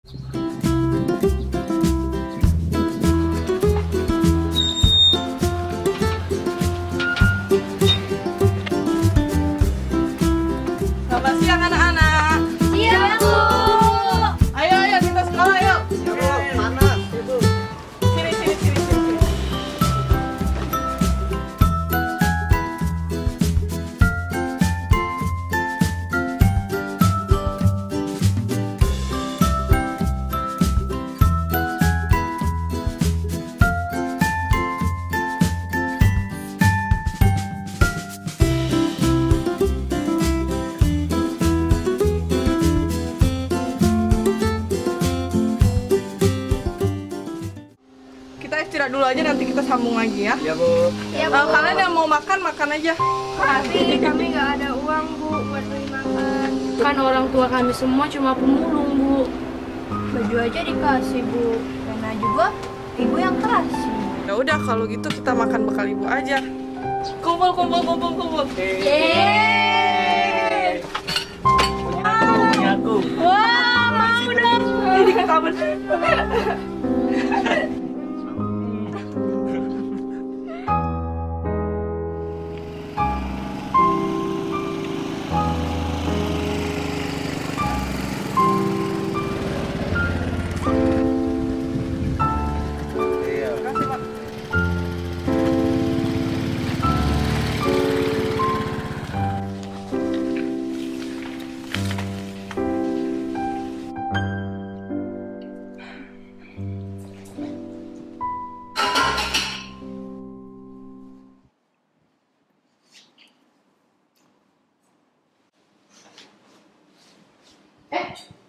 Selamat siang anak-anak. Siap, Bu. Ayo kita sekolah yuk. Panas itu. Sini. Kita istirahat dulu aja, nanti kita sambung lagi ya. Ya, Bu. Ya, Kalian yang mau makan aja. Tapi kami nggak ada uang, Bu, buat beli makan. Kan orang tua kami semua cuma pemulung, Bu. Baju aja dikasih, Bu. Karena juga ibu yang kasih. Ya udah kalau gitu kita makan bekal ibu aja. Kumpul. Yeay! Punya aku. Wah, mau dong. Ini kabar. Iya. Makasih, Pak.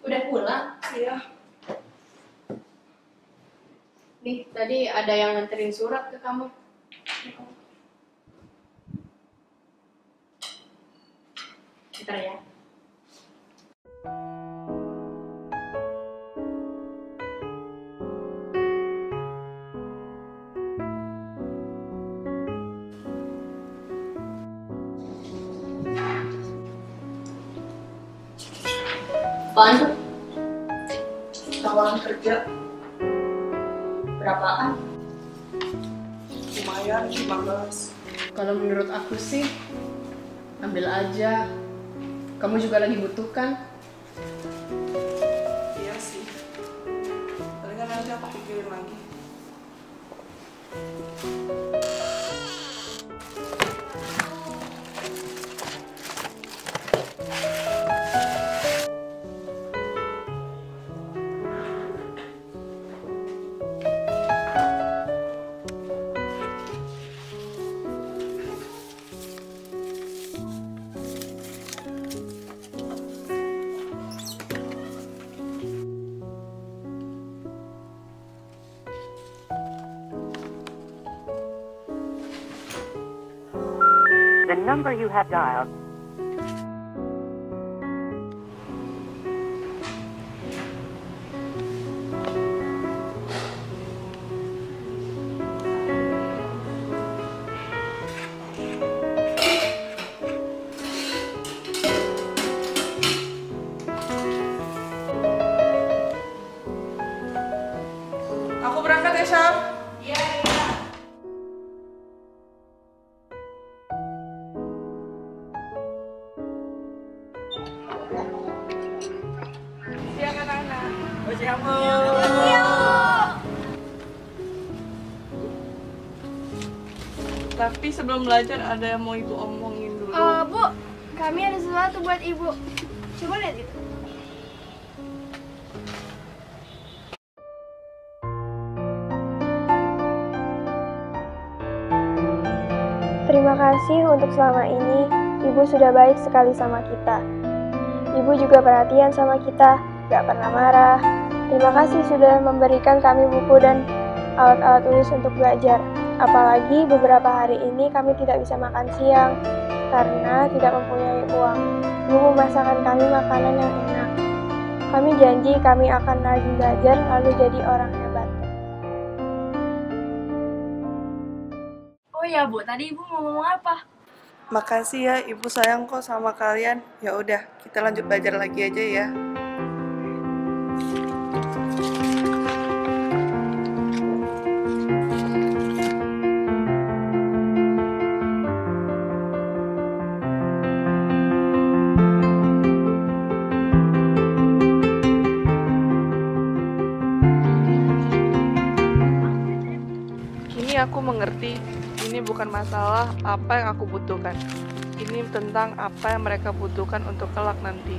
Udah pulang? Iya. Nih, tadi ada yang nganterin surat ke kamu. Bentar ya. Apaan tuh? Tawaran kerja Berapaan? lumayan 15. Kalau menurut aku sih, ambil aja. Kamu juga lagi butuh kan? Iya sih. Palingan nanti aku pikirin lagi. The number you have dialed. Aku berangkat ya, Syam. Siang anak-anak. Siap, Bu. Tapi sebelum belajar ada yang mau ibu omongin dulu. Bu, kami ada sesuatu buat ibu. Coba lihat itu. Terima kasih untuk selama ini, Ibu sudah baik sekali sama kita. Ibu juga perhatian sama kita, gak pernah marah. Terima kasih sudah memberikan kami buku dan alat-alat tulis untuk belajar. Apalagi beberapa hari ini kami tidak bisa makan siang, karena tidak mempunyai uang. Ibu memasakkan kami makanan yang enak. Kami janji kami akan rajin belajar lalu jadi orang hebat. Oh ya, Bu, tadi Ibu mau ngomong apa? Makasih ya, ibu sayang kok sama kalian. Ya udah, kita lanjut belajar lagi aja ya. aku mengerti ini bukan masalah apa yang aku butuhkan. Ini tentang apa yang mereka butuhkan untuk kelak nanti.